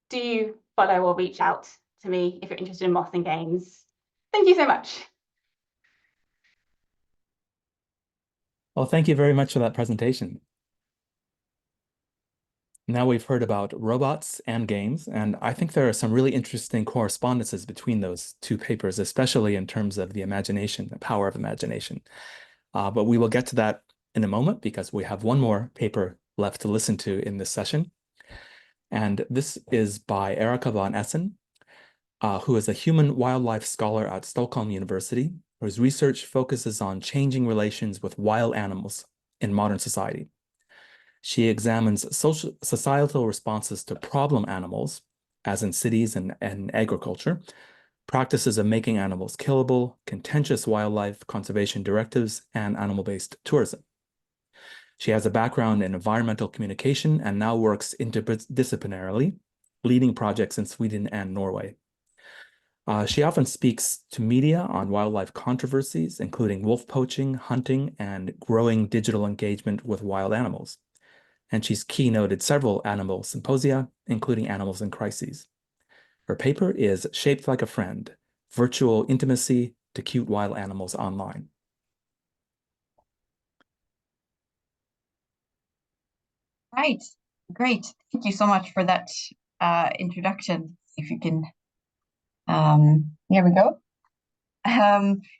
Do follow or reach out to me if you're interested in moths and games. Thank you so much. Well, thank you very much for that presentation. Now we've heard about robots and games, and I think there are some really interesting correspondences between those two papers, especially in terms of the imagination, the power of imagination. But we will get to that in a moment because we have one more paper left to listen to in this session. And this is by Erika von Essen, who is a human wildlife scholar at Stockholm University, whose research focuses on changing relations with wild animals in modern society. She examines societal responses to problem animals, as in cities and agriculture, practices of making animals killable, contentious wildlife conservation directives, and animal-based tourism. She has a background in environmental communication and now works interdisciplinarily, leading projects in Sweden and Norway. She often speaks to media on wildlife controversies, including wolf poaching, hunting, and growing digital engagement with wild animals. And she's keynoted several animal symposia, including Animals in Crises. Her paper is Shaped Like a Friend, Virtual Intimacy to Cute Wild Animals Online. Right, great. Thank you so much for that introduction. If you can, here we go.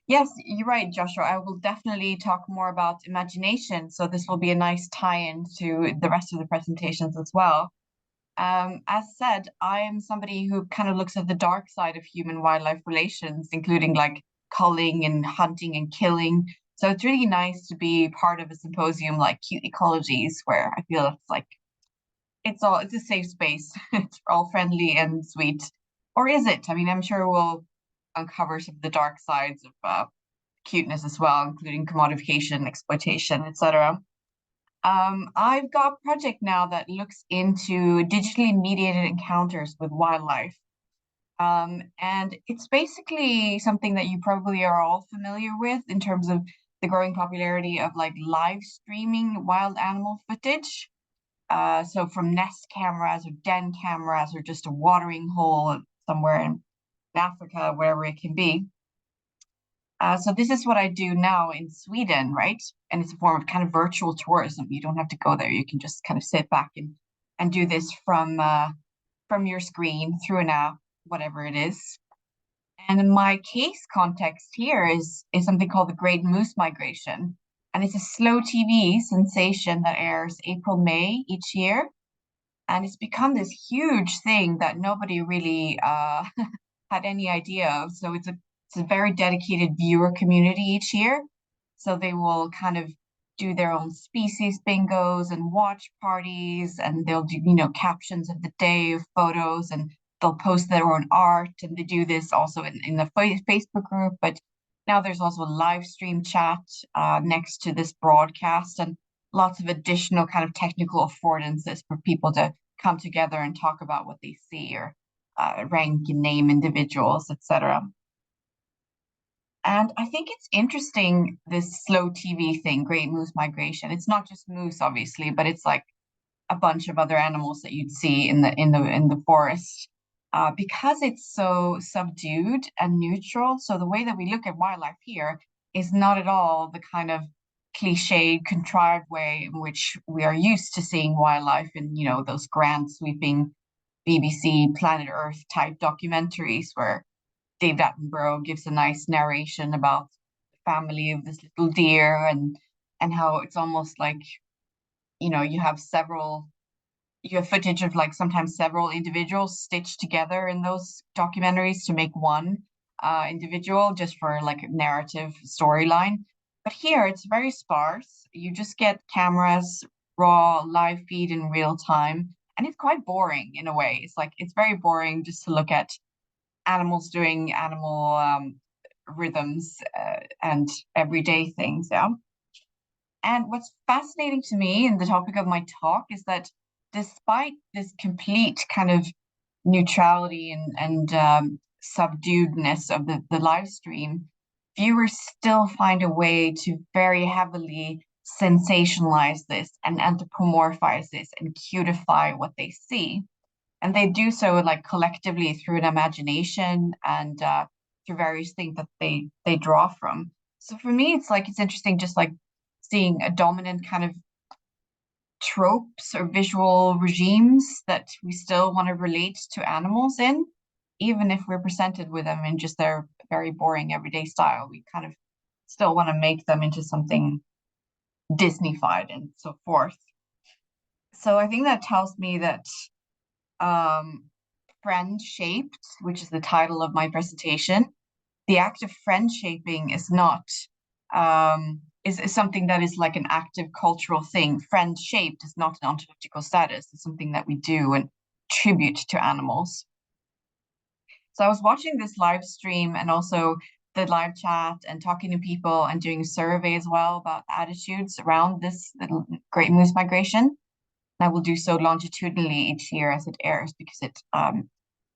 Yes, you're right, Joshua. I will definitely talk more about imagination. So this will be a nice tie-in to the rest of the presentations as well. As said, I am somebody who kind of looks at the dark side of human-wildlife relations, including like culling and hunting and killing. So it's really nice to be part of a symposium like Cute Ecologies, where I feel it's like it's a safe space. It's all friendly and sweet. Or is it? I mean, I'm sure we'll uncover some of the dark sides of cuteness as well, including commodification, exploitation, etc. I've got a project now that looks into digitally mediated encounters with wildlife. And it's basically something that you probably are all familiar with in terms of the growing popularity of like live streaming wild animal footage. So from Nest cameras or den cameras or just a watering hole somewhere in Africa, wherever it can be. So this is what I do now in Sweden, right? And it's a form of kind of virtual tourism. You don't have to go there. You can just kind of sit back and do this from your screen through an app, whatever it is. And in my case context here is something called the Great Moose Migration. And it's a slow TV sensation that airs April, May each year. And it's become this huge thing that nobody really had any idea of. So it's a very dedicated viewer community each year. So they will kind of do their own species bingos and watch parties, and they'll do, captions of the day of photos, and they'll post their own art. And they do this also in the Facebook group, but Now there's also live stream chat next to this broadcast, and lots of additional kind of technical affordances for people to come together and talk about what they see, or rank and name individuals, etc. And I think it's interesting, this slow TV thing, great moose migration. It's not just moose, obviously, but it's like a bunch of other animals that you'd see in the forest, because it's so subdued and neutral. So the way that we look at wildlife here is not at all the kind of cliched, contrived way in which we are used to seeing wildlife in, you know, those grand sweeping BBC Planet Earth type documentaries where David Attenborough gives a nice narration about the family of this little deer, and how it's almost like, you know, you have footage of like sometimes several individuals stitched together in those documentaries to make one individual, just for like a narrative storyline. But here it's very sparse. You just get cameras, raw live feed in real time, and it's quite boring in a way. It's very boring just to look at animals doing animal rhythms and everyday things. Yeah. And what's fascinating to me, and the topic of my talk, is that despite this complete kind of neutrality and subduedness of the live stream, viewers still find a way to very heavily sensationalize this and anthropomorphize this and cutify what they see. And they do so like collectively through an imagination and through various things that they draw from. So for me, it's interesting just like seeing a dominant kind of tropes or visual regimes that we still want to relate to animals in, even if we're presented with them in just their very boring everyday style. We kind of still want to make them into something Disney-fied and so forth. So I think that tells me that friend shaped, which is the title of my presentation, the act of friend shaping is not is something that is like an active cultural thing. Friend shaped is not an ontological status. It's something that we do and tribute to animals. So I was watching this live stream and also the live chat and talking to people and doing a survey as well about attitudes around this little great moose migration. I will do so longitudinally each year as it airs, because it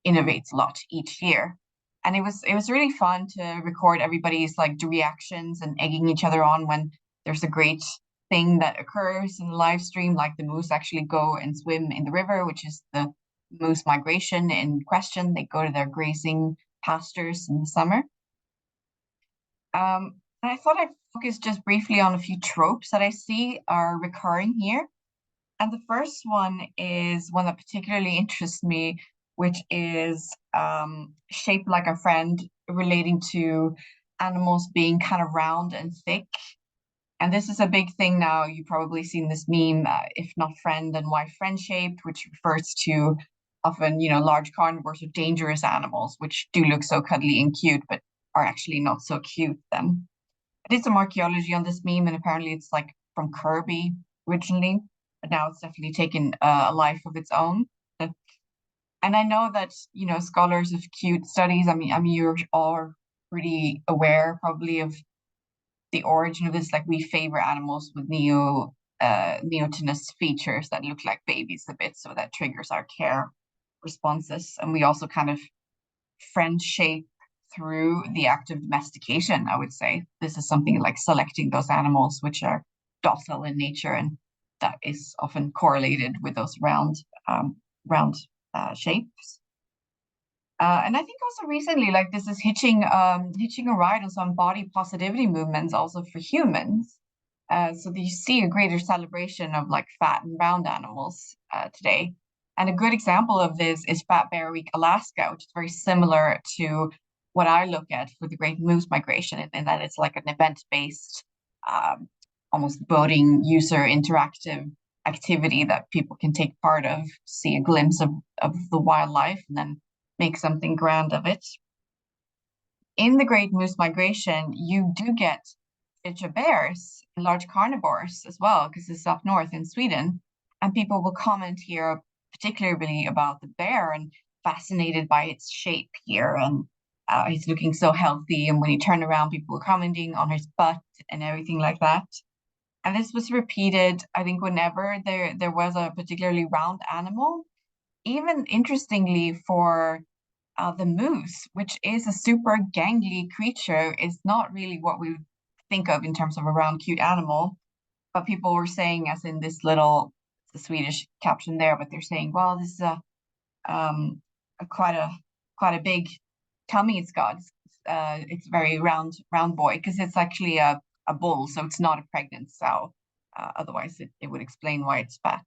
innovates a lot each year. And it was really fun to record everybody's like reactions and egging each other on when there's a great thing that occurs in the live stream, like the moose actually go and swim in the river, which is the moose migration in question. They go to their grazing pastures in the summer. And I thought I'd focus just briefly on a few tropes that I see are recurring here. And the first one is one that particularly interests me, which is shaped like a friend, relating to animals being kind of round and thick. And this is a big thing now. You've probably seen this meme, if not friend, then why friend shaped, which refers to often, you know, large carnivores or dangerous animals, which do look so cuddly and cute, but are actually not so cute then. I did some archaeology on this meme, and apparently it's like from Kirby originally, but now it's definitely taken a life of its own. And I know that, you know, scholars of cute studies, I mean, you're all pretty aware probably of the origin of this. Like, we favor animals with neotenous features that look like babies a bit, so that triggers our care responses. And we also kind of friend shape through the act of domestication, I would say. This is something like selecting those animals which are docile in nature, and that is often correlated with those round shapes. And I think also recently, like, this is hitching a ride on some body positivity movements also for humans. So that you see a greater celebration of like fat and round animals today. And a good example of this is Fat Bear Week Alaska, which is very similar to what I look at for the Great Moose Migration, in that it's like an event-based, almost boating user interactive activity that people can take part of, see a glimpse of the wildlife, and then make something grand of it. In the Great Moose Migration, you do get miniature bears, large carnivores as well, because it's up north in Sweden. And people will comment here particularly about the bear and fascinated by its shape here, and he's looking so healthy, and when he turned around, people were commenting on his butt and everything like that. And this was repeated, I think, whenever there was a particularly round animal. Even interestingly for the moose, which is a super gangly creature, is not really what we think of in terms of a round, cute animal. But people were saying, as in this little, the Swedish caption there, but they're saying, well, this is quite a big tummy it's got. It's very round boy, because it's actually a bull, so it's not a pregnant sow. Otherwise, it would explain why it's fat.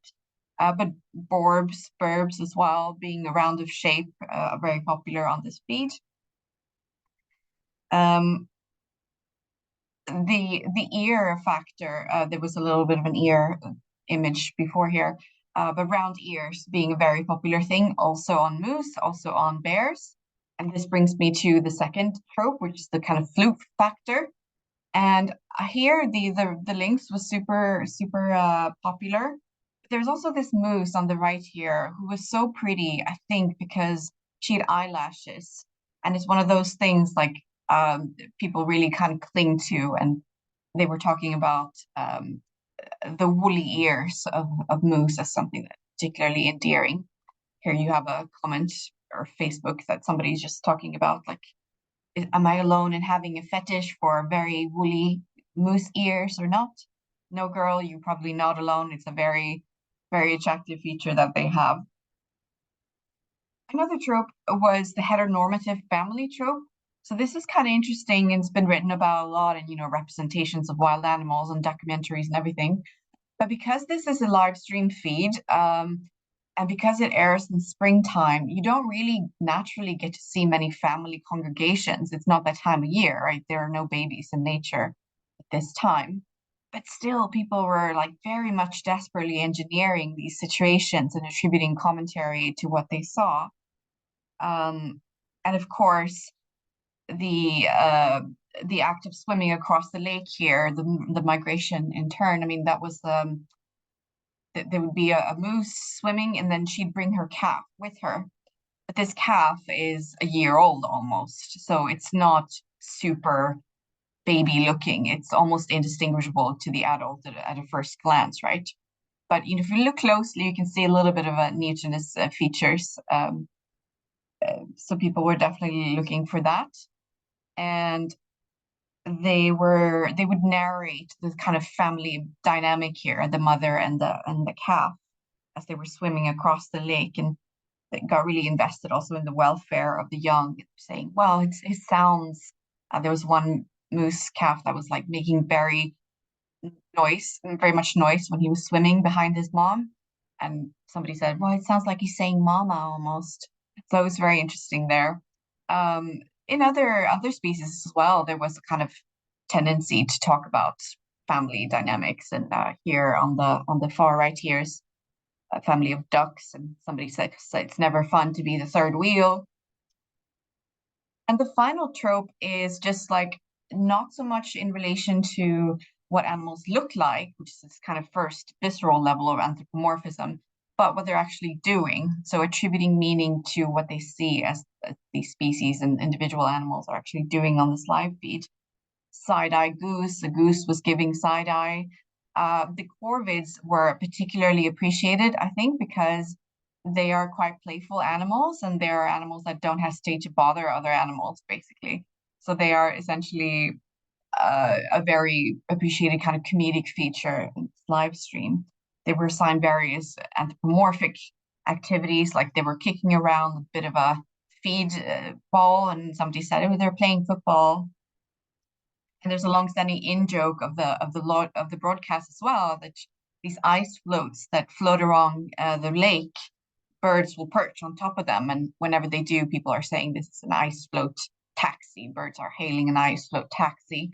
But burbs as well, being a round of shape, very popular on this feed. The ear factor, there was a little bit of an ear image before here, but round ears being a very popular thing, also on moose, also on bears. And this brings me to the second trope, which is the kind of fluke factor. And here the lynx was super popular. There's also this moose on the right here who was so pretty, I think, because she had eyelashes. And it's one of those things like people really kind of cling to. And they were talking about the woolly ears of moose as something that's particularly endearing. Here you have a comment or Facebook that somebody's just talking about, like, am I alone in having a fetish for very woolly moose ears or not? No, girl, you're probably not alone. It's a very, very attractive feature that they have. Another trope was the heteronormative family trope. So this is kind of interesting, and it's been written about a lot in, representations of wild animals and documentaries and everything. But because this is a live stream feed, and because it airs in springtime, you don't really naturally get to see many family congregations. It's not that time of year, right? There are no babies in nature at this time. But still, people were like very much desperately engineering these situations and attributing commentary to what they saw. And of course, the act of swimming across the lake here, the migration in turn, I mean, that was there would be a moose swimming, and then she'd bring her calf with her. But this calf is a year old almost, so it's not super baby looking. It's almost indistinguishable to the adult at a first glance, right? But if you look closely, you can see a little bit of a mutinous features. So people were definitely looking for that, and they would narrate the kind of family dynamic here, the mother and the calf, as they were swimming across the lake, and they got really invested also in the welfare of the young, saying, well, it sounds, there was one moose calf that was like making very much noise when he was swimming behind his mom, and somebody said, well, it sounds like he's saying mama almost. So it was very interesting there. In other species as well, there was a kind of tendency to talk about family dynamics, and here on the far right here is a family of ducks, and somebody said it's never fun to be the third wheel. And the final trope is just like not so much in relation to what animals look like, which is this kind of first visceral level of anthropomorphism, but what they're actually doing. So attributing meaning to what they see as these species and individual animals are actually doing on this live feed. Side-eye goose, a goose was giving side-eye. The corvids were particularly appreciated, I think, because they are quite playful animals, and they are animals that don't hesitate to bother other animals, basically. So they are essentially a very appreciated kind of comedic feature in this live stream. They were assigned various anthropomorphic activities, like they were kicking around a bit of a feed ball, and somebody said, oh, they're playing football. And there's a long-standing in-joke of the broadcast as well, that these ice floats that float around the lake, birds will perch on top of them, and whenever they do, people are saying this is an ice float taxi. Birds are hailing an ice float taxi.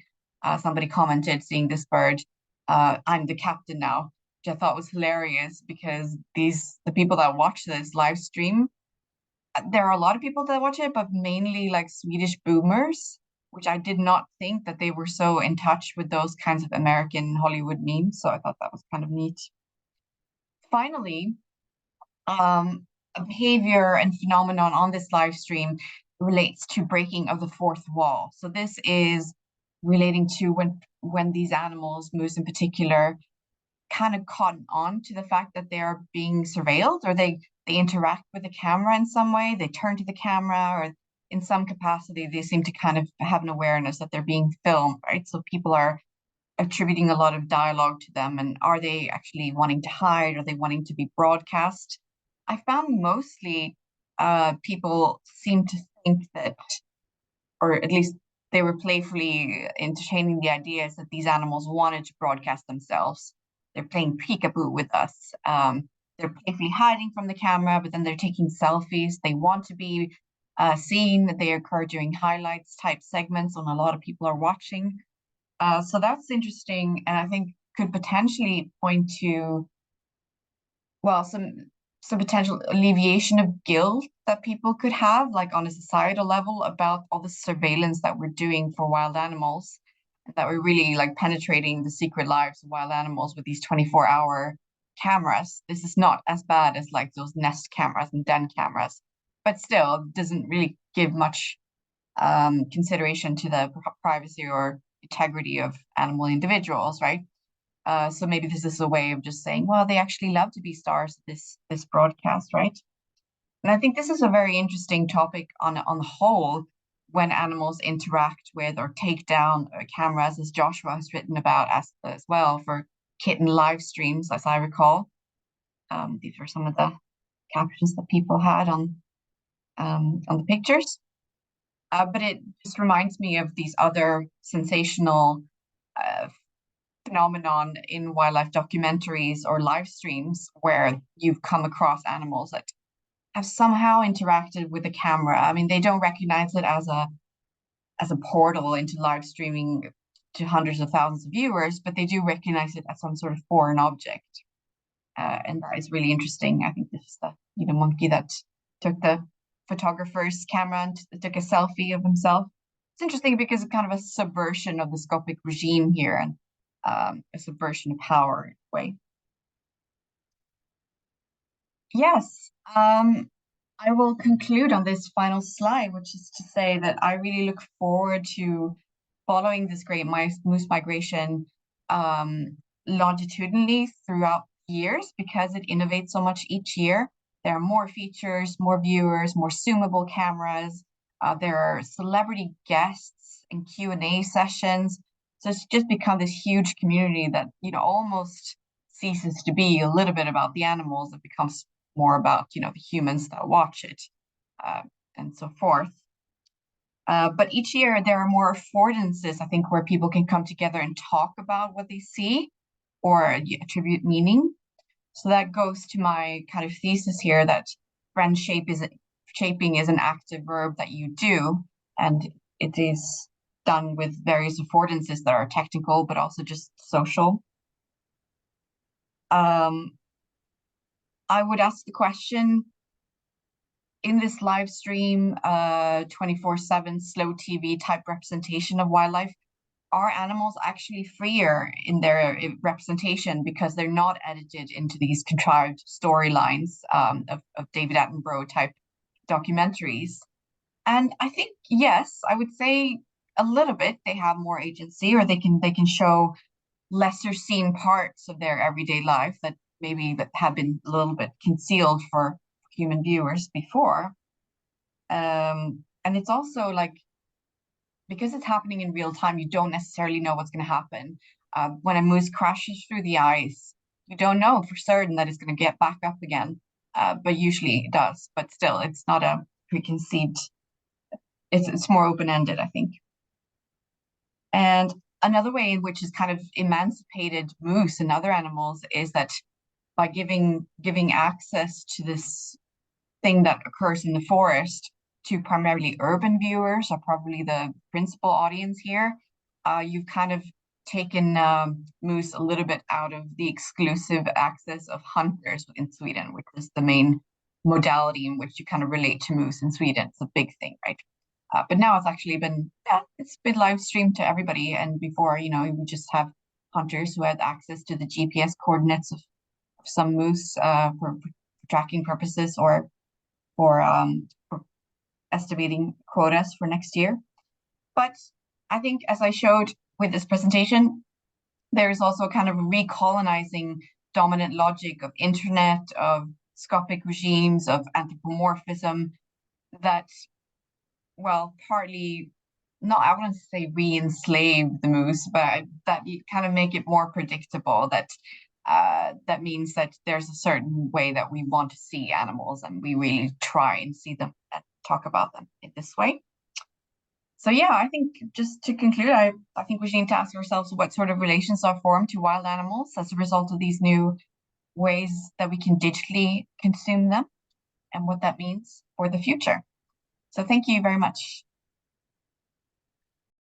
Somebody commented, seeing this bird, I'm the captain now, which I thought was hilarious, because the people that watch this live stream, there are a lot of people that watch it, but mainly like Swedish boomers, which I did not think that they were so in touch with those kinds of American Hollywood memes. So I thought that was kind of neat. Finally, a behavior and phenomenon on this live stream relates to breaking of the fourth wall. So this is relating to when these animals, moose in particular, kind of caught on to the fact that they are being surveilled, or they interact with the camera in some way. They turn to the camera, or in some capacity, they seem to kind of have an awareness that they're being filmed, right? So people are attributing a lot of dialogue to them, and are they actually wanting to hide? Are they wanting to be broadcast? I found mostly people seem to think that, or at least they were playfully entertaining the ideas that these animals wanted to broadcast themselves. They're playing peekaboo with us. They're playfully hiding from the camera, but then they're taking selfies. They want to be seen. They occur during highlights type segments when a lot of people are watching. So that's interesting, and I think could potentially point to, well, some potential alleviation of guilt that people could have, like on a societal level, about all the surveillance that we're doing for wild animals, that we're really like penetrating the secret lives of wild animals with these 24-hour cameras. This is not as bad as like those Nest cameras and Den cameras, but still doesn't really give much consideration to the privacy or integrity of animal individuals, right? So maybe this is a way of just saying, well, they actually love to be stars of this broadcast, right? And I think this is a very interesting topic on the whole, when animals interact with or take down cameras, as Joshua has written about as well for kitten live streams, as I recall. These were some of the captions that people had on the pictures. But it just reminds me of these other sensational phenomenon in wildlife documentaries or live streams where you've come across animals that have somehow interacted with the camera. I mean, they don't recognize it as a portal into live streaming to hundreds of thousands of viewers, but they do recognize it as some sort of foreign object. And that is really interesting. I think this is the monkey that took the photographer's camera and took a selfie of himself. It's interesting because it's kind of a subversion of the scopic regime here, and a subversion of power in a way. Yes, I will conclude on this final slide, which is to say that I really look forward to following this great moose migration longitudinally throughout years, because it innovates so much each year. There are more features, more viewers, more zoomable cameras. There are celebrity guests and Q&A sessions. So it's just become this huge community that, almost ceases to be a little bit about the animals. It becomes more about, the humans that watch it, and so forth. But each year there are more affordances, I think, where people can come together and talk about what they see or attribute meaning. So that goes to my kind of thesis here, that shaping is an active verb that you do, and it is done with various affordances that are technical, but also just social. I would ask the question, in this live stream, 24/7 slow TV type representation of wildlife, are animals actually freer in their representation because they're not edited into these contrived storylines of David Attenborough type documentaries? And I think, yes, I would say a little bit. They have more agency, or they can show lesser seen parts of their everyday life that have been a little bit concealed for human viewers before. And it's also like, because it's happening in real time, you don't necessarily know what's going to happen. When a moose crashes through the ice, you don't know for certain that it's going to get back up again, but usually it does. But still, it's not a preconceived. It's more open-ended, I think. And another way in which is kind of emancipated moose and other animals is that by giving access to this thing that occurs in the forest to primarily urban viewers, are probably the principal audience here, you've kind of taken moose a little bit out of the exclusive access of hunters in Sweden, which is the main modality in which you kind of relate to moose in Sweden. It's a big thing, right? But now it's actually been, it's been live streamed to everybody. And before, you would just have hunters who had access to the GPS coordinates of some moose for tracking purposes, or for estimating quotas for next year. But I think, as I showed with this presentation, there is also kind of a recolonizing dominant logic of internet, of scopic regimes, of anthropomorphism that, well, partly, not, I wouldn't say re-enslave the moose, but that you kind of make it more predictable, that that means that there's a certain way that we want to see animals, and we really try and see them and talk about them in this way. So yeah, I think just to conclude, I think we need to ask ourselves what sort of relations are formed to wild animals as a result of these new ways that we can digitally consume them, and what that means for the future. So thank you very much.